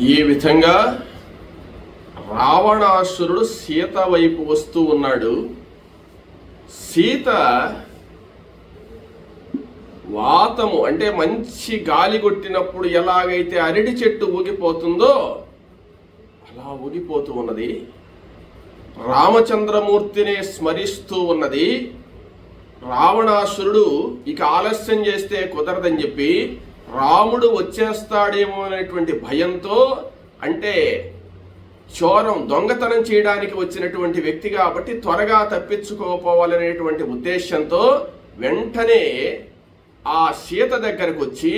ఈ విధంగా రావణాసురుడు సీత వైపు వస్తూ ఉన్నాడు. సీత వాతము అంటే మంచి గాలి కొట్టినప్పుడు ఎలాగైతే అరటి చెట్టు ఊగిపోతుందో అలా ఊగిపోతూ ఉన్నది. రామచంద్రమూర్తిని స్మరిస్తూ ఉన్నది. రావణాసురుడు ఇక ఆలస్యం చేస్తే కుదరదని చెప్పి రాముడు వచ్చేస్తాడేమో అనేటువంటి భయంతో, అంటే చోరం దొంగతనం చేయడానికి వచ్చినటువంటి వ్యక్తి కాబట్టి త్వరగా తప్పించుకోపోవాలనేటువంటి ఉద్దేశంతో వెంటనే ఆ సీత దగ్గరకు వచ్చి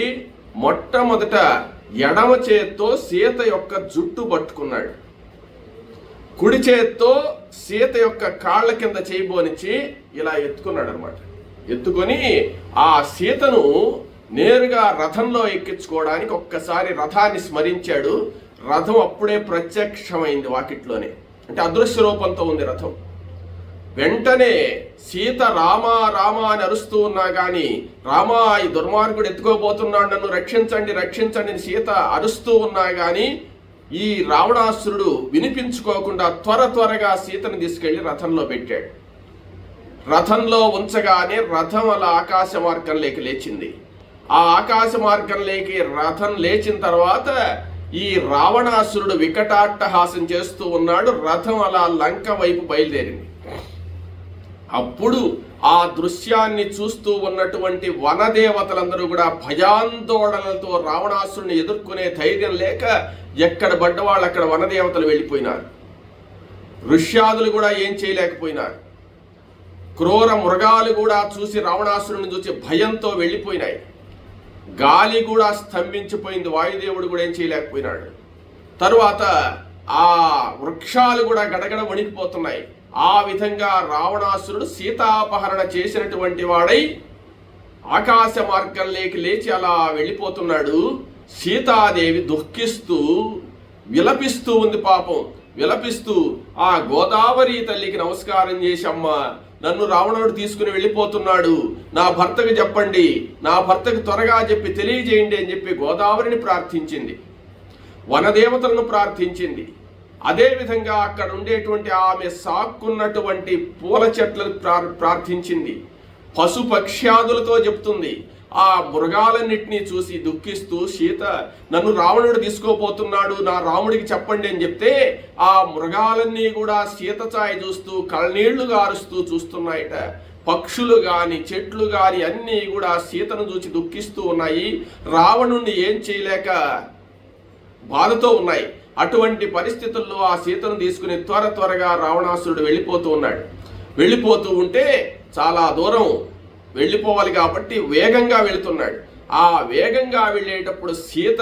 మొట్టమొదట ఎడమ చేత్తో సీత యొక్క జుట్టు పట్టుకున్నాడు. కుడి చేత్తో సీత యొక్క కాళ్ళ కింద చేయబోనిచ్చి ఇలా ఎత్తుకున్నాడు అనమాట. ఎత్తుకొని ఆ సీతను నేరుగా రథంలో ఎక్కించుకోవడానికి ఒక్కసారి రథాన్ని స్మరించాడు. రథం అప్పుడే ప్రత్యక్షమైంది వాకిట్లోనే, అంటే అదృశ్య రూపంతో ఉంది రథం. వెంటనే సీత రామా రామా అని అరుస్తూ ఉన్నా కానీ, రామా ఈ దుర్మార్గుడు ఎత్తుకోబోతున్నాడు, నన్ను రక్షించండి రక్షించండి అని సీత అరుస్తూ ఉన్నా కానీ ఈ రావణాసురుడు వినిపించుకోకుండా త్వరగా సీతను తీసుకెళ్లి రథంలో పెట్టాడు. రథంలో ఉంచగానే రథం అలా ఆకాశ మార్గంలోకి లేచింది. ఆ ఆకాశ మార్గంలోకి రథం లేచిన తర్వాత ఈ రావణాసురుడు వికటాట్టహాసం చేస్తూ ఉన్నాడు. రథం అలా లంక వైపు బయలుదేరింది. అప్పుడు ఆ దృశ్యాన్ని చూస్తూ ఉన్నటువంటి వనదేవతలందరూ కూడా భయాందోళనలతో రావణాసురుని ఎదుర్కొనే ధైర్యం లేక ఎక్కడ పడ్డవాళ్ళు అక్కడ వనదేవతలు వెళ్ళిపోయినారు. ఋష్యాదులు కూడా ఏం చేయలేకపోయినారు. క్రూర మృగాలు కూడా చూసి రావణాసురుని చూసి భయంతో వెళ్ళిపోయినాయి. గాలి కూడా స్తంభించిపోయింది. వాయుదేవుడు కూడా ఏం చేయలేకపోయినాడు. తరువాత ఆ వృక్షాలు కూడా గడగడ వణికిపోతున్నాయి. ఆ విధంగా రావణాసురుడు సీతాపహరణ చేసినటువంటి వాడై ఆకాశ మార్గంలోకి లేచి అలా వెళ్ళిపోతున్నాడు. సీతాదేవి దుఃఖిస్తూ విలపిస్తూ ఉంది. పాపం విలపిస్తూ ఆ గోదావరి తల్లికి నమస్కారం చేసి, అమ్మ నన్ను రావణుడు తీసుకుని వెళ్ళిపోతున్నాడు, నా భర్తకు చెప్పండి, నా భర్తకు త్వరగా చెప్పి తెలియజేయండి అని చెప్పి గోదావరిని ప్రార్థించింది, వనదేవతలను ప్రార్థించింది. అదేవిధంగా అక్కడ ఉండేటువంటి ఆమె సాక్కున్నటువంటి పూల చెట్లను ప్రార్థించింది. పశుపక్ష్యాదులతో చెప్తుంది. ఆ మృగాలన్నింటినీ చూసి దుఃఖిస్తూ సీత నన్ను రావణుడు తీసుకోపోతున్నాడు, నా రాముడికి చెప్పండి అని చెప్తే ఆ మృగాలన్నీ కూడా సీత ఛాయ చూస్తూ కళ్ళనీళ్లు గారుస్తూ చూస్తున్నాయట. పక్షులు గాని చెట్లు గాని అన్నీ కూడా సీతను చూసి దుఃఖిస్తూ ఉన్నాయి. రావణుణ్ణి ఏం చేయలేక బాధతో ఉన్నాయి. అటువంటి పరిస్థితుల్లో ఆ సీతను తీసుకుని త్వరగా రావణాసురుడు వెళ్ళిపోతూ ఉన్నాడు. వెళ్ళిపోతూ ఉంటే చాలా దూరం వెళ్ళిపోవాలి కాబట్టి వేగంగా వెళుతున్నాడు. ఆ వేగంగా వెళ్ళేటప్పుడు సీత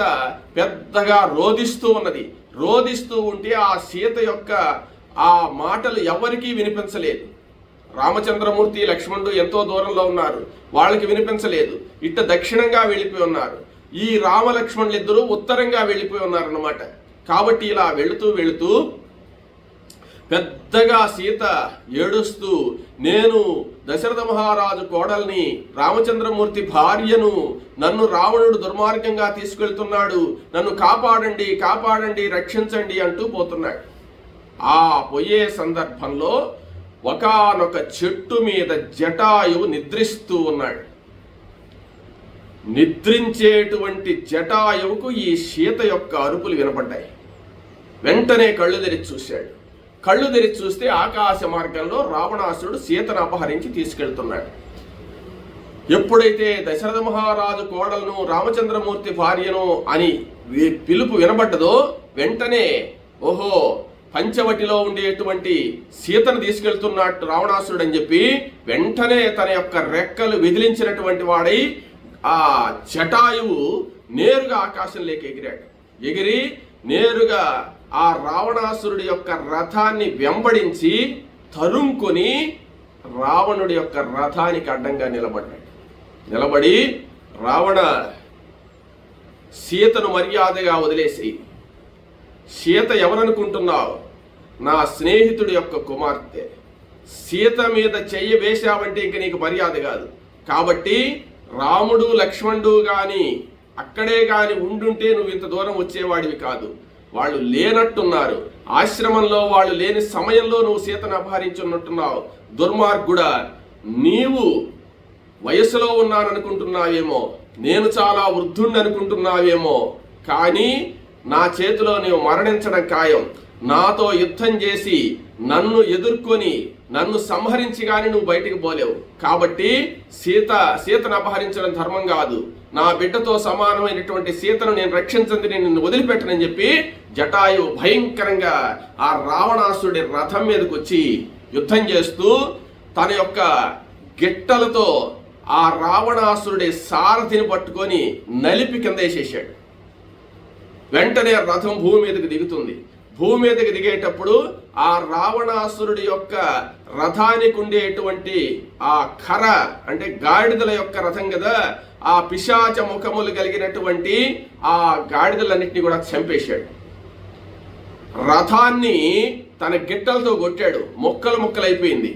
పెద్దగా రోదిస్తూ ఉన్నది. రోదిస్తూ ఉంటే ఆ సీత యొక్క ఆ మాటలు ఎవరికీ వినిపించలేదు. రామచంద్రమూర్తి లక్ష్మణుడు ఎంతో దూరంలో ఉన్నారు, వాళ్ళకి వినిపించలేదు. ఇట్ట దక్షిణంగా వెళ్ళిపోయి ఉన్నారు. ఈ రామలక్ష్మణులు ఇద్దరు ఉత్తరంగా వెళ్ళిపోయి ఉన్నారన్నమాట. కాబట్టి ఇలా వెళుతూ పెద్దగా సీత ఏడుస్తూ, నేను దశరథ మహారాజు కోడల్ని, రామచంద్రమూర్తి భార్యను, నన్ను రావణుడు దుర్మార్గంగా తీసుకెళ్తున్నాడు, నన్ను కాపాడండి కాపాడండి రక్షించండి అంటూ పోతున్నాడు. ఆ పోయే సందర్భంలో ఒకానొక చెట్టు మీద జటాయువు నిద్రిస్తూ ఉన్నాడు. నిద్రించేటువంటి జటాయువుకు ఈ సీత యొక్క అరుపులు వినపడ్డాయి. వెంటనే కళ్ళు తెరిచి చూశాడు. కళ్ళు తెరిచి చూస్తే ఆకాశ మార్గంలో రావణాసురుడు సీతను అపహరించి తీసుకెళ్తున్నాడు. ఎప్పుడైతే దశరథ మహారాజు కోడలను, రామచంద్రమూర్తి భార్యను అని పిలుపు వినబడ్డదో వెంటనే ఓహో పంచవటిలో ఉండేటువంటి సీతను తీసుకెళ్తున్నట్టు రావణాసురుడు అని చెప్పి వెంటనే తన యొక్క రెక్కలు విదిలించినటువంటి వాడై ఆ జటాయువు నేరుగా ఆకాశంలోకి ఎగిరాడు. ఎగిరి నేరుగా ఆ రావణాసురుడి యొక్క రథాన్ని వెంబడించి తరుముకొని రావణుడి యొక్క రథానికి అడ్డంగా నిలబడ్డాడు. నిలబడి, రావణ, సీతను మర్యాదగా వదిలేసి, సీత ఎవరనుకుంటున్నావు? నా స్నేహితుడి యొక్క కుమార్తె. సీత మీద చెయ్యి వేశావంటే ఇంక నీకు మర్యాద కాదు. కాబట్టి రాముడు లక్ష్మణుడు గాని అక్కడే కాని ఉండుంటే నువ్వు ఇంత దూరం వచ్చేవాడివి కాదు. వాళ్ళు లేనట్టున్నారు. ఆశ్రమంలో వాళ్ళు లేని సమయంలో నువ్వు సీతను అపహరించున్నట్టున్నావు. దుర్మార్గుడా, నీవు వయసులో ఉన్నాననుకుంటున్నావేమో, నేను చాలా వృద్ధుణ్ణి అనుకుంటున్నావేమో, కానీ నా చేతిలో నీవు మరణించడం ఖాయం. నాతో యుద్ధం చేసి నన్ను ఎదుర్కొని నన్ను సంహరించి కానీ నువ్వు బయటికి పోలేవు. కాబట్టి సీతను అపహరించడం ధర్మం కాదు. నా బిడ్డతో సమానమైనటువంటి సీతను నేను రక్షించండి, నేను నిన్ను వదిలిపెట్టనని చెప్పి జటాయువు భయంకరంగా ఆ రావణాసుడి రథం మీదకి వచ్చి యుద్ధం చేస్తూ తన యొక్క గిట్టలతో ఆ రావణాసురుడి సారథిని పట్టుకొని నలిపి కింద వేసేసాడు. వెంటనే రథం భూమి మీదకి దిగుతుంది. భూమి మీదకి దిగేటప్పుడు ఆ రావణాసురుడి యొక్క రథానికి ఉండేటువంటి ఆ ఖర అంటే గాడిదల యొక్క రథం కదా, ఆ పిశాచ ముఖములు కలిగినటువంటి ఆ గాడిదలన్నింటినీ కూడా చంపేశాడు. రథాన్ని తన గిట్టలతో కొట్టాడు, ముక్కలు ముక్కలైపోయింది.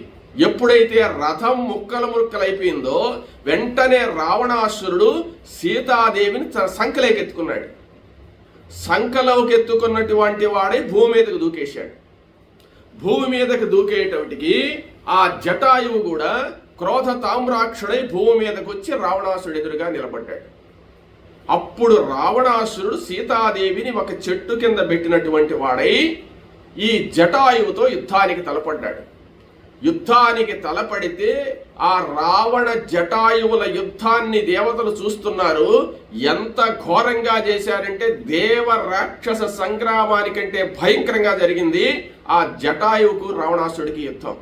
ఎప్పుడైతే రథం ముక్కలు ముక్కలైపోయిందో వెంటనే రావణాసురుడు సీతాదేవిని తన సంకలోకి ఎత్తుకున్నాడు. సంకలోకి ఎత్తుకున్నటువంటి వాడే భూమి మీదకు దూకేశాడు. భూమి మీదకు దూకేటప్పటికి ఆ జటాయువు కూడా క్రోధ తామ్రాక్షుడై భూమి మీదకు వచ్చి రావణాసురుడు ఎదురుగా నిలబడ్డాడు. అప్పుడు రావణాసురుడు సీతాదేవిని ఒక చెట్టు కింద పెట్టినటువంటి వాడై ఈ జటాయువుతో యుద్ధానికి తలపడ్డాడు. యుద్ధానికి తలపడితే ఆ రావణ జటాయువుల యుద్ధాన్ని దేవతలు చూస్తున్నారు. ఎంత ఘోరంగా చేశారంటే దేవ రాక్షస సంగ్రామానికంటే భయంకరంగా జరిగింది ఆ జటాయువుకు రావణాసుడికి యుద్ధం.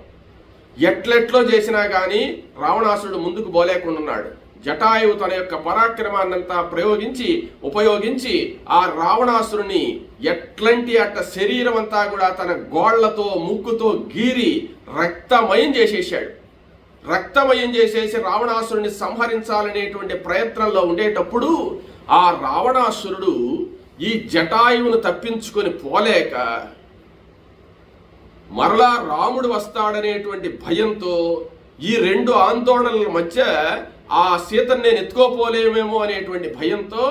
ఎట్లెట్లో చేసినా కానీ రావణాసుడు ముందుకు పోలేకుండాన్నాడు. జటాయువు తన యొక్క పరాక్రమాన్నంతా ఉపయోగించి ఆ రావణాసురుని ఎట్లాంటి శరీరం అంతా కూడా తన గోళ్లతో ముక్కుతో గీరి రక్తమయం చేసేసాడు. రక్తమయం చేసేసి రావణాసురుని సంహరించాలనేటువంటి ప్రయత్నంలో ఉండేటప్పుడు ఆ రావణాసురుడు ఈ జటాయువును తప్పించుకొని పోలేక మరలా రాముడు వస్తాడనేటువంటి భయంతో ఈ రెండు ఆందోళనల మధ్య ఆ సీతను నేను ఎత్తుకోపోలేమేమో అనేటువంటి భయంతో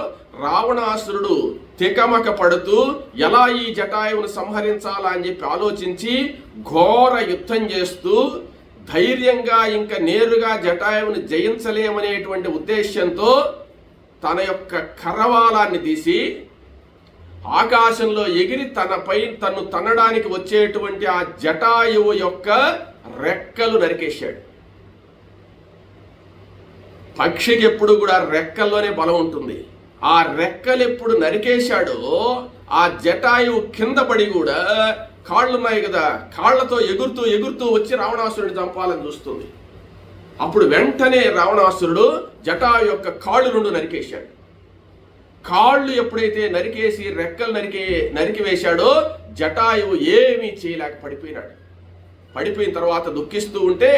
రావణాసురుడు తికమక పడుతూ ఎలా ఈ జటాయువును సంహరించాలా అని చెప్పి ఆలోచించి ఘోర యుద్ధం చేస్తూ ధైర్యంగా ఇంకా నేరుగా జటాయువుని జయించలేమనేటువంటి ఉద్దేశంతో తన యొక్క కరవాలాన్ని తీసి ఆకాశంలో ఎగిరి తన్ను తన్నడానికి వచ్చేటువంటి ఆ జటాయువు యొక్క రెక్కలు నరికేశాడు. పక్షికి ఎప్పుడు కూడా రెక్కల్లోనే బలం ఉంటుంది. ఆ రెక్కలు ఎప్పుడు నరికేశాడో ఆ జటాయువు కింద పడి కూడా కాళ్ళున్నాయి కదా, కాళ్లతో ఎగురుతూ వచ్చి రావణాసురుడిని చంపాలని చూస్తుంది. అప్పుడు వెంటనే రావణాసురుడు జటాయు యొక్క కాళ్ళు రెండు నరికేశాడు. కాళ్ళు ఎప్పుడైతే నరికేసి రెక్కలు నరికివేశాడో జటాయువు ఏమీ చేయలేక పడిపోయినాడు. పడిపోయిన తర్వాత దుఃఖిస్తూ ఉంటే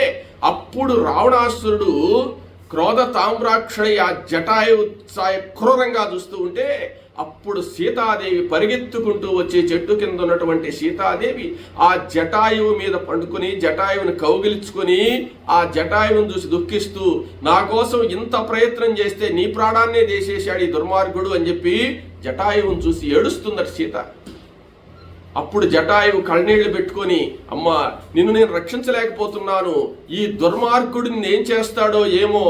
అప్పుడు రావణాసురుడు క్రోధ తామ్రాక్షుడై ఆ జటాయువు క్రూరంగా చూస్తూ ఉంటే అప్పుడు సీతాదేవి పరిగెత్తుకుంటూ వచ్చి చెట్టు కింద ఉన్నటువంటి సీతాదేవి ఆ జటాయువు మీద పండుకొని జటాయువుని కౌగిలించుకొని ఆ జటాయువుని చూసి దుఃఖిస్తూ నా కోసం ఇంత ప్రయత్నం చేస్తే నీ ప్రాణాన్నే దేశేశాడు ఈ దుర్మార్గుడు అని చెప్పి జటాయువుని చూసి ఏడుస్తుందట సీత. అప్పుడు జటాయువు కళ్ళనీళ్లు పెట్టుకొని అమ్మా నిన్ను నేను రక్షించలేకపోతున్నాను, ఈ దుర్మార్గుడిని ఏం చేస్తాడో ఏమో,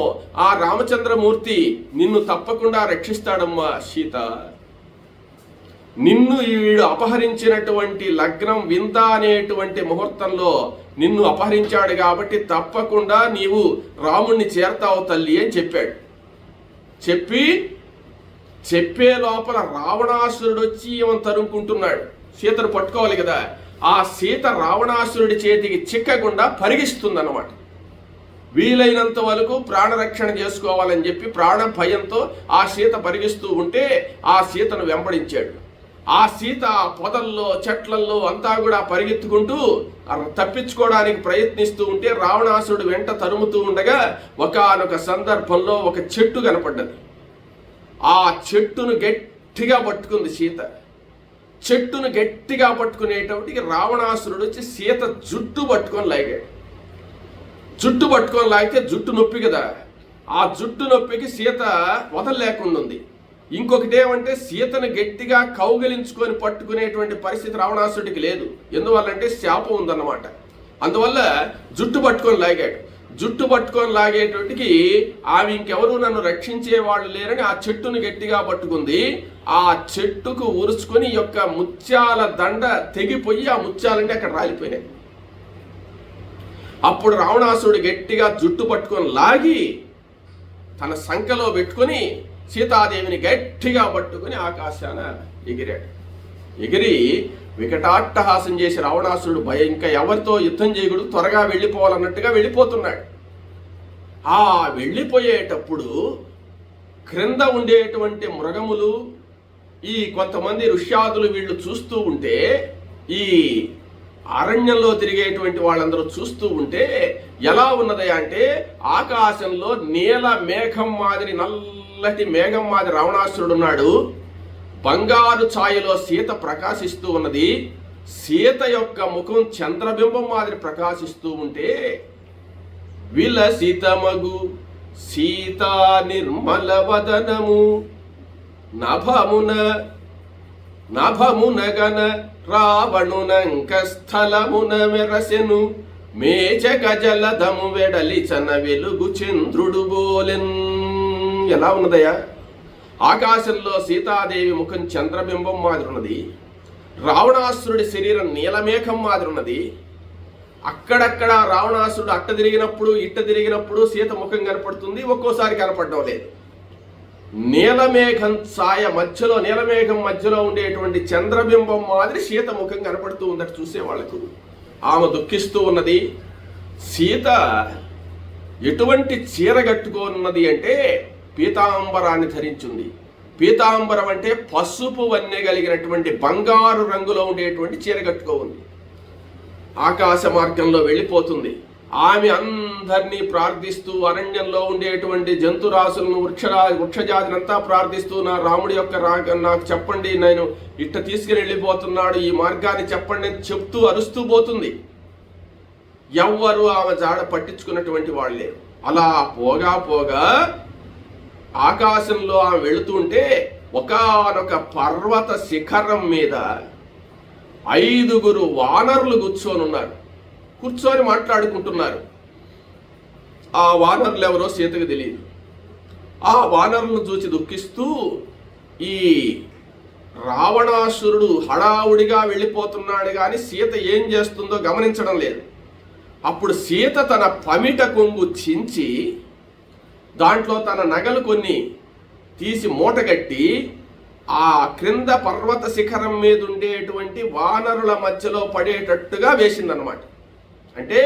ఆ రామచంద్రమూర్తి నిన్ను తప్పకుండా రక్షిస్తాడమ్మా సీత. నిన్ను వీడు అపహరించినటువంటి లగ్నం వింద అనేటువంటి ముహూర్తంలో నిన్ను అపహరించాడు కాబట్టి తప్పకుండా నీవు రాముణ్ణి చేరతావు తల్లి అని చెప్పాడు. చెప్పే లోపల రావణాసురుడు వచ్చి ఏమని తరుముకుంటున్నాడు. సీతను పట్టుకోవాలి కదా, ఆ సీత రావణాసురుడి చేతికి చిక్కకుండా పరిగిస్తుందన్నమాట. వీలైనంత వరకు ప్రాణరక్షణ చేసుకోవాలని చెప్పి ప్రాణ భయంతో ఆ సీత పరిగిస్తూ ఉంటే ఆ సీతను వెంబడించాడు. ఆ సీత పొదల్లో చెట్లల్లో అంతా కూడా పరిగెత్తుకుంటూ తప్పించుకోవడానికి ప్రయత్నిస్తూ ఉంటే రావణాసురుడు వెంట తరుముతూ ఉండగా ఒకానొక సందర్భంలో ఒక చెట్టు కనపడ్డది. ఆ చెట్టును గట్టిగా పట్టుకుంది సీత. చెట్టును గట్టిగా పట్టుకునేటప్పటికి రావణాసురుడు వచ్చి సీత జుట్టు పట్టుకొని లాగాడు. జుట్టు పట్టుకొని లాగితే జుట్టు నొప్పి కదా, ఆ జుట్టు నొప్పికి సీత వదలలేకుండా ఉంది. ఇంకొకటి ఏమంటే సీతను గట్టిగా కౌగిలించుకొని పట్టుకునేటువంటి పరిస్థితి రావణాసుడికి లేదు. ఎందువల్లంటే శాపం ఉందన్నమాట. అందువల్ల జుట్టు పట్టుకొని లాగాడు. జుట్టు పట్టుకొని లాగేటోటికి ఆమె ఇంకెవరు నన్ను రక్షించే వాళ్ళు లేరని ఆ చెట్టును గట్టిగా పట్టుకుంది. ఆ చెట్టుకు ఉరుచుకొని యొక్క ముత్యాల దండ తెగిపోయి ఆ ముత్యాలన్నీ అక్కడ రాలిపోయినాయి. అప్పుడు రావణాసురుడు గట్టిగా జుట్టు పట్టుకొని లాగి తన సంకలో పెట్టుకొని సీతాదేవిని గట్టిగా పట్టుకుని ఆకాశాన ఎగిరాడు. ఎగిరి వికటాట్టహాసం చేసి రావణాసురుడు ఇంకా ఎవరితో యుద్ధం చేయకూడదు, త్వరగా వెళ్ళిపోవాలన్నట్టుగా వెళ్ళిపోతున్నాడు. ఆ వెళ్ళిపోయేటప్పుడు క్రింద ఉండేటువంటి మృగములు, ఈ కొంతమంది ఋష్యాదులు వీళ్ళు చూస్తూ ఉంటే, ఈ అరణ్యంలో తిరిగేటువంటి వాళ్ళందరూ చూస్తూ ఉంటే ఎలా ఉన్నది అంటే ఆకాశంలో నీల మేఘం మాదిరి, నల్లటి మేఘం మాదిరి రావణాసురుడు ఉన్నాడు. బంగారు ఛాయలో సీత ప్రకాశిస్తూ ఉన్నది. సీత యొక్క ముఖం చంద్రబింబం మాదిరి ప్రకాశిస్తూ ఉంటే విలసితమగు సీతా నిర్మల వదనము నభమునగన రావణునంక స్థలమున మెరసెను మేచక జలధము వెడలిచన వెలుగు చంద్రుడు బోలెన్. ఎలా ఉన్నదయ్యా? ఆకాశంలో సీతాదేవి ముఖం చంద్రబింబం మాదిరి ఉన్నది. రావణాసురుడి శరీరం నీలమేఘం మాదిరి ఉన్నది. అక్కడక్కడ రావణాసురుడు అట్ట తిరిగినప్పుడు ఇట్ట తిరిగినప్పుడు సీత ముఖం కనపడుతుంది, ఒక్కోసారి కనపడడం లేదు. నీలమేఘం ఛాయ మధ్యలో, నీలమేఘం మధ్యలో ఉండేటువంటి చంద్రబింబం మాదిరి సీత ముఖం కనపడుతూ ఉందట చూసే వాళ్లకు. ఆమె దుఃఖిస్తూ ఉన్నది. సీత ఎటువంటి చీర కట్టుకోనున్నది అంటే పీతాంబరాన్ని ధరించింది. పీతాంబరం అంటే పసుపు వన్నె కలిగినటువంటి బంగారు రంగులో ఉండేటువంటి చీర కట్టుకోంది. ఆకాశ మార్గంలో వెళ్ళిపోతుంది. ఆమె అందరినీ ప్రార్థిస్తూ అరణ్యంలో ఉండేటువంటి జంతురాశులను, వృక్షజాతినంతా ప్రార్థిస్తూ నా రాముడి యొక్క నాకు చెప్పండి, నేను ఇట్ట తీసుకుని వెళ్ళిపోతున్నాడు, ఈ మార్గాన్ని చెప్పండి అని చెప్తూ అరుస్తూ పోతుంది. ఎవ్వరు ఆమె జాడ పట్టించుకున్నటువంటి వాళ్ళే. అలా పోగా పోగా ఆకాశంలో ఆమె వెళుతుంటే ఒకానొక పర్వత శిఖరం మీద 5 వానరులు కూర్చొని మాట్లాడుకుంటున్నారు. ఆ వానరులు ఎవరో సీతకు తెలియదు. ఆ వానరులను చూసి దుఃఖిస్తూ ఈ రావణాసురుడు హడావుడిగా వెళ్ళిపోతున్నాడు కానీ సీత ఏం చేస్తుందో గమనించడం లేదు. అప్పుడు సీత తన పమిట కొంగు చించి దాంట్లో తన నగలు కొన్ని తీసి మూటగట్టి ఆ క్రింద పర్వత శిఖరం మీద ఉండేటువంటి వానరుల మధ్యలో పడేటట్టుగా వేసిందనమాట. అంటే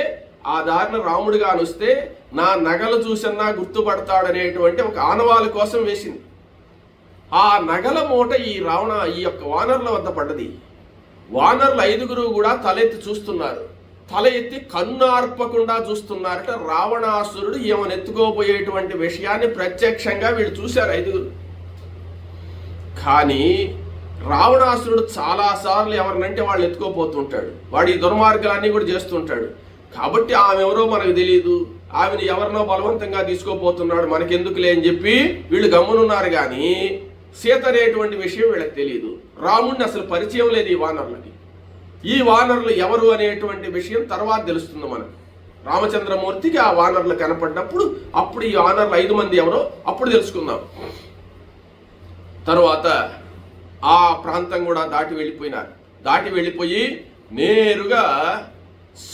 ఆ దారిన రాముడిగా వస్తే నా నగలు చూసన్నా గుర్తుపడతాడనేటువంటి ఒక ఆనవాళ్ళ కోసం వేసింది. ఆ నగల మూట ఈ యొక్క వానరుల వద్ద పడ్డది. వానరులు 5 కూడా తలెత్తి చూస్తున్నారు. తల ఎత్తి కన్నార్పకుండా చూస్తున్నారట. రావణాసురుడు ఈమెను ఎత్తుకోబోయేటువంటి విషయాన్ని ప్రత్యక్షంగా వీళ్ళు చూశారు 5. కానీ రావణాసురుడు చాలాసార్లు ఎవరినంటే వాళ్ళు ఎత్తుకోపోతుంటాడు. వాడు ఈ దుర్మార్గాలన్నీ కూడా చేస్తుంటాడు. కాబట్టి ఆమె ఎవరో మనకు తెలియదు, ఆమెను ఎవరినో బలవంతంగా తీసుకోపోతున్నాడు, మనకెందుకులే అని చెప్పి వీళ్ళు గమ్మునున్నారు. కానీ సీత అనేటువంటి విషయం వీళ్ళకి తెలియదు. రాముడిని అసలు పరిచయం లేదు ఈ వానరులకి. ఈ వానరులు ఎవరు అనేటువంటి విషయం తర్వాత తెలుస్తుంది మనకు. రామచంద్రమూర్తికి ఆ వానరులు కనపడ్డప్పుడు అప్పుడు ఈ వానరులు 5 మంది ఎవరో అప్పుడు తెలుసుకుందాం. తర్వాత ఆ ప్రాంతం కూడా దాటి వెళ్ళిపోయినారు. దాటి వెళ్ళిపోయి నేరుగా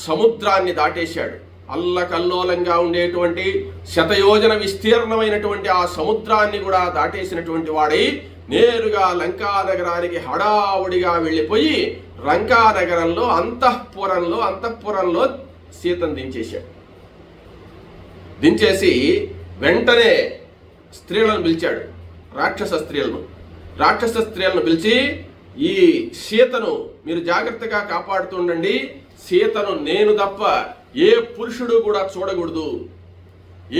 సముద్రాన్ని దాటేశాడు. అల్లకల్లోలంగా ఉండేటువంటి శతయోజన విస్తీర్ణమైనటువంటి ఆ సముద్రాన్ని కూడా దాటేసినటువంటి వాడై నేరుగా లంకా నగరానికి హడావుడిగా వెళ్ళిపోయి లంకా నగరంలో అంతఃపురంలో సీతను దించేశాడు. దించేసి వెంటనే స్త్రీలను పిలిచాడు. రాక్షస స్త్రీలను పిలిచి ఈ సీతను మీరు జాగ్రత్తగా కాపాడుతుండండి. సీతను నేను తప్ప ఏ పురుషుడు కూడా చూడకూడదు,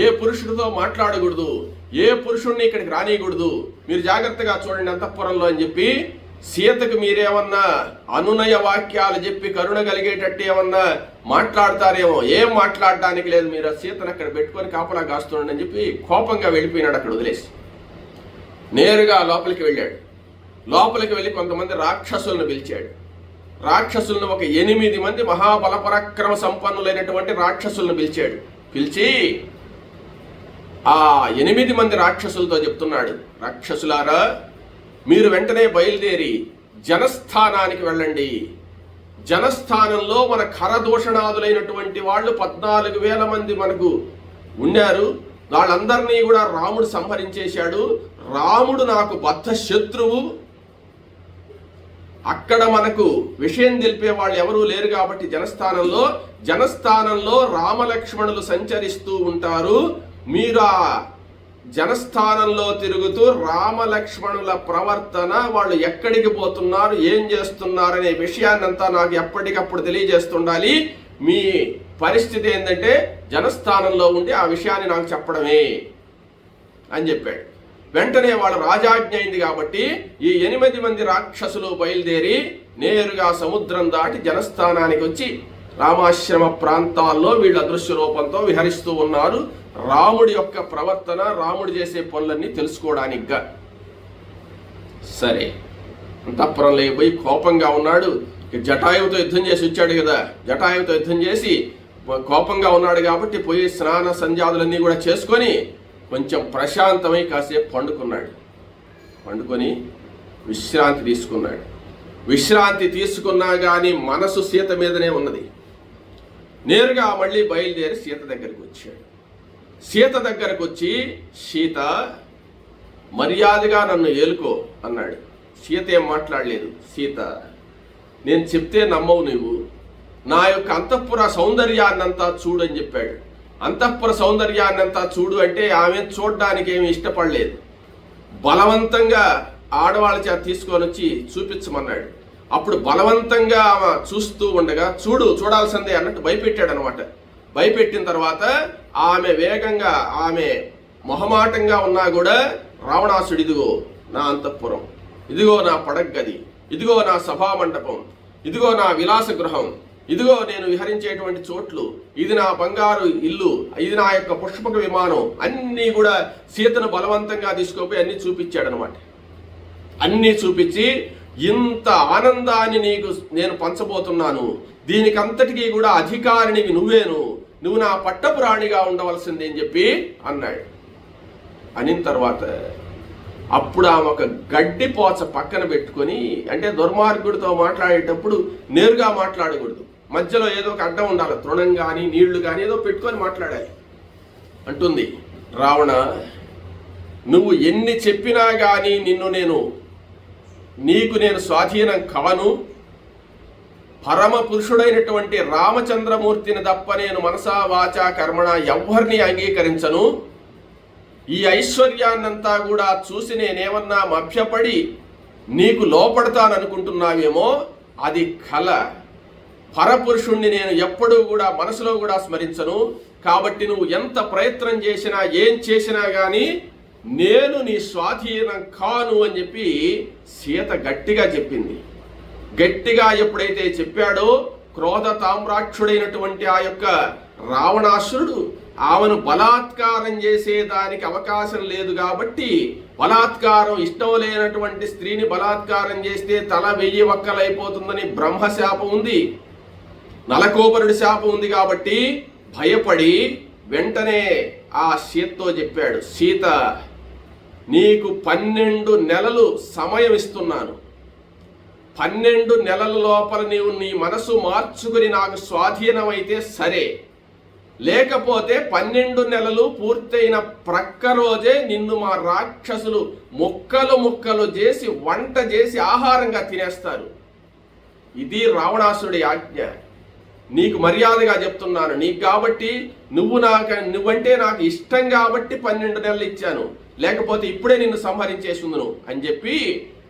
ఏ పురుషుడితో మాట్లాడకూడదు, ఏ పురుషుడిని ఇక్కడికి రానియకూడదు, మీరు జాగ్రత్తగా చూడండి అంతఃపురంలో అని చెప్పి సీతకు మీరేమన్నా అనునయ వాక్యాలు చెప్పి కరుణ కలిగేటట్టు ఏమన్నా మాట్లాడతారేమో, ఏం మాట్లాడడానికి లేదు, మీరు ఆ సీతను అక్కడ పెట్టుకొని కాపలా కాస్తుండండి అని చెప్పి కోపంగా వెళ్ళిపోయినాడు అక్కడ వదిలేసి. నేరుగా లోపలికి వెళ్ళాడు. లోపలికి వెళ్ళి కొంతమంది రాక్షసులను పిలిచాడు. రాక్షసులను ఒక 8 మంది మహాబల పరాక్రమ సంపన్నులైనటువంటి రాక్షసులను పిలిచాడు. పిలిచి ఆ 8 మంది రాక్షసులతో చెప్తున్నాడు, రాక్షసులారా, మీరు వెంటనే బయలుదేరి జనస్థానానికి వెళ్ళండి. జనస్థానంలో మన ఖరదూషణాదులైనటువంటి వాళ్ళు 14,000 మంది మనకు ఉన్నారు. వాళ్ళందరినీ కూడా రాముడు సంహరించేశాడు. రాముడు నాకు బద్ధ శత్రువు. అక్కడ మనకు విషయం తెలిపే వాళ్ళు ఎవరూ లేరు కాబట్టి జనస్థానంలో రామలక్ష్మణులు సంచరిస్తూ ఉంటారు. మీరు ఆ జనస్థానంలో తిరుగుతూ రామలక్ష్మణుల ప్రవర్తన, వాళ్ళు ఎక్కడికి పోతున్నారు, ఏం చేస్తున్నారు అనే విషయాన్నంతా నాకు ఎప్పటికప్పుడు తెలియజేస్తుండాలి. మీ పరిస్థితి ఏంటంటే జనస్థానంలో ఉండి ఆ విషయాన్ని నాకు చెప్పడమే అని చెప్పాడు. వెంటనే వాళ్ళ రాజాజ్ఞ అయింది కాబట్టి ఈ 8 మంది రాక్షసులు బయలుదేరి నేరుగా సముద్రం దాటి జనస్థానానికి వచ్చి రామాశ్రమ ప్రాంతాల్లో వీళ్ళ అదృశ్య రూపంతో విహరిస్తూ ఉన్నారు. రాముడి యొక్క ప్రవర్తన, రాముడు చేసే పనులన్నీ తెలుసుకోవడానికిగా. సరే, అంతఃపురం లేకపోయి కోపంగా ఉన్నాడు. జటాయువుతో యుద్ధం చేసి వచ్చాడు కదా, జటాయువుతో యుద్ధం చేసి కోపంగా ఉన్నాడు కాబట్టి పోయి స్నాన సంధ్యాదులన్నీ కూడా చేసుకొని కొంచెం ప్రశాంతమై కాసేపు పండుకొని విశ్రాంతి తీసుకున్నాడు. విశ్రాంతి తీసుకున్నా కానీ మనసు సీత మీదనే ఉన్నది. నేరుగా మళ్ళీ బయలుదేరి సీత దగ్గరికి వచ్చాడు. సీత దగ్గరకు వచ్చి, సీత, మర్యాదగా నన్ను ఏలుకో అన్నాడు. సీత ఏం మాట్లాడలేదు. సీత, నేను చెప్తే నమ్మవు నువ్వు, నా యొక్క అంతఃపుర సౌందర్యాన్నంతా చూడు అని చెప్పాడు. అంతఃపుర సౌందర్యాన్నంతా చూడు అంటే ఆమె చూడడానికి ఏమి ఇష్టపడలేదు. బలవంతంగా ఆడవాళ్ళ చేత తీసుకొని వచ్చి చూపించమన్నాడు. అప్పుడు బలవంతంగా ఆమె చూస్తూ ఉండగా చూడాల్సిందే అన్నట్టు భయపెట్టాడు అనమాట. భయపెట్టిన తర్వాత ఆమె వేగంగా, ఆమె మొహమాటంగా ఉన్నా కూడా, రావణాసుడు, ఇదిగో నా అంతఃపురం, ఇదిగో నా పడగ్గది, ఇదిగో నా సభామండపం, ఇదిగో నా విలాస గృహం, ఇదిగో నేను విహరించేటువంటి చోట్లు, ఇది నా బంగారు ఇల్లు, ఇది నా యొక్క పుష్పక విమానం, అన్నీ కూడా సీతను బలవంతంగా తీసుకుపోయి అన్నీ చూపించాడు అనమాట. అన్నీ చూపించి, ఇంత ఆనందాన్ని నీకు నేను పంచబోతున్నాను, దీనికంతటికీ కూడా అధికారినివి నువ్వు నా పట్టపురాణిగా ఉండవలసింది అని చెప్పి అన్నాడు. అనిన తర్వాత అప్పుడు ఆమె ఒక గడ్డి పోచ పక్కన పెట్టుకొని, అంటే దుర్మార్గుడితో మాట్లాడేటప్పుడు నేరుగా మాట్లాడకూడదు, మధ్యలో ఏదో ఒక అడ్డం ఉండాలి, తృణం కానీ నీళ్లు కానీ ఏదో పెట్టుకొని మాట్లాడాలి. అంటుంది, రావణ, నువ్వు ఎన్ని చెప్పినా కానీ నీకు నేను స్వాధీనం కాను. పరమ పురుషుడైనటువంటి రామచంద్రమూర్తిని తప్ప నేను మనసా వాచా కర్మణ ఎవ్వరిని అంగీకరించను. ఈ ఐశ్వర్యాన్నంతా కూడా చూసి నేనేమన్నా మభ్యపడి నీకు లోపడతాననుకుంటున్నావేమో, అది కల. పరపురుషుణ్ణి నేను ఎప్పుడూ కూడా మనసులో కూడా స్మరించను. కాబట్టి నువ్వు ఎంత ప్రయత్నం చేసినా, ఏం చేసినా కానీ నేను నీ స్వాధీనం కాను అని చెప్పి సీత గట్టిగా చెప్పింది. గట్టిగా ఎప్పుడైతే చెప్పాడో, క్రోధ తామ్రాక్షుడైనటువంటి ఆ యొక్క రావణాసురుడు ఆమెను బలాత్కారం చేసేదానికి అవకాశం లేదు కాబట్టి, బలాత్కారం ఇష్టం లేనటువంటి స్త్రీని బలాత్కారం చేస్తే తల 1000 వక్కలైపోతుందని బ్రహ్మశాపం ఉంది, నలకోపరుడి శాపం ఉంది కాబట్టి భయపడి వెంటనే ఆ సీతతో చెప్పాడు, సీత, నీకు 12 నెలలు సమయం ఇస్తున్నాను. 12 నెలల లోపల నీవు నీ మనసు మార్చుకుని నాకు స్వాధీనమైతే సరే, లేకపోతే 12 నెలలు పూర్తయిన ప్రక్క రోజే నిన్ను మా రాక్షసులు ముక్కలు చేసి వంట చేసి ఆహారంగా తినేస్తారు. ఇది రావణాసురుడి ఆజ్ఞ. నీకు మర్యాదగా చెప్తున్నాను. నీకు కాబట్టి నువ్వంటే నాకు ఇష్టం కాబట్టి 12 నెలలు ఇచ్చాను, లేకపోతే ఇప్పుడే నిన్ను సంహరించేసిందును అని చెప్పి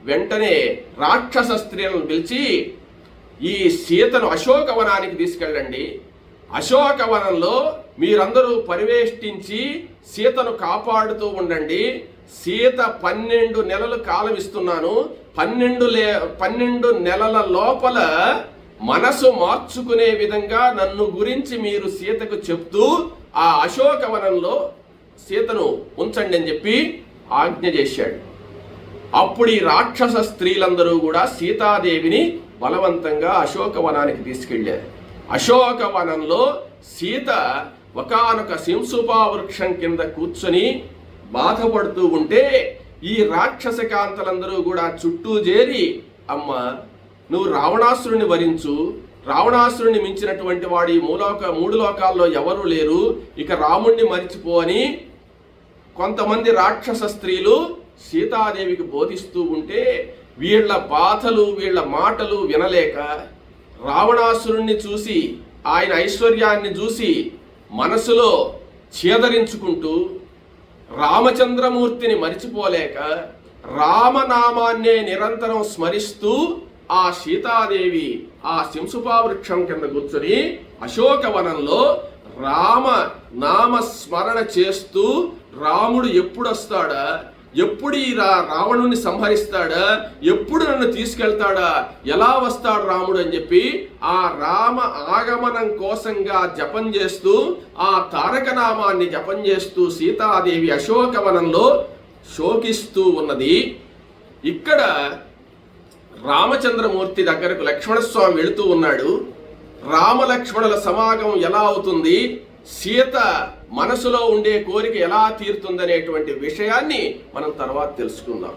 వెంటనే రాక్షస స్త్రీలను పిలిచి, ఈ సీతను అశోకవనానికి తీసుకెళ్ళండి. అశోకవనంలో మీరందరూ పరివేష్టించి సీతను కాపాడుతూ ఉండండి. సీత 12 నెలలు కాలం ఇస్తున్నాను. 12 నెలల లోపల మనసు మార్చుకునే విధంగా నన్ను గురించి మీరు సీతకు చెప్తూ ఆ అశోకవనంలో సీతను ఉంచండి అని చెప్పి ఆజ్ఞ చేశాడు. అప్పుడు ఈ రాక్షస స్త్రీలందరూ కూడా సీతాదేవిని బలవంతంగా అశోకవనానికి తీసుకెళ్లారు. అశోకవనంలో సీత ఒకానొక శింసుపా వృక్షం కింద కూర్చొని బాధపడుతూ ఉంటే ఈ రాక్షస కాంతలందరూ కూడా చుట్టూ చేరి, అమ్మ నువ్వు రావణాసురుని వరించు, రావణాసురుని మించినటువంటి వాడు ఈ మూడు లోకాల్లో ఎవరూ లేరు, ఇక రాముణ్ణి మరిచిపో అని కొంతమంది రాక్షస స్త్రీలు సీతాదేవికి బోధిస్తూ ఉంటే వీళ్ళ బాధలు వీళ్ళ మాటలు వినలేక రావణాసురుణ్ణి చూసి ఆయన ఐశ్వర్యాన్ని చూసి మనసులో ఛేదరించుకుంటూ రామచంద్రమూర్తిని మరిచిపోలేక రామనామాన్నే నిరంతరం స్మరిస్తూ ఆ సీతాదేవి ఆ శింసుపా వృక్షం కింద కూర్చొని అశోకవనంలో రామ నామ స్మరణ చేస్తూ రాముడు ఎప్పుడు వస్తాడా, ఎప్పుడు ఈ రావణుని సంహరిస్తాడా, ఎప్పుడు నన్ను తీసుకెళ్తాడా, ఎలా వస్తాడు రాముడు అని చెప్పి ఆ రామ ఆగమనం కోసంగా జపం చేస్తూ ఆ తారకనామాన్ని జపం చేస్తూ సీతాదేవి అశోకవనంలో శోకిస్తూ ఉన్నది. ఇక్కడ రామచంద్రమూర్తి దగ్గరకు లక్ష్మణస్వామి వెళుతూ ఉన్నాడు. రామలక్ష్మణుల సమాగమం ఎలా అవుతుంది, సీత మనసులో ఉండే కోరిక ఎలా తీరుతుందనేటువంటి విషయాన్ని మనం తర్వాత తెలుసుకుందాం.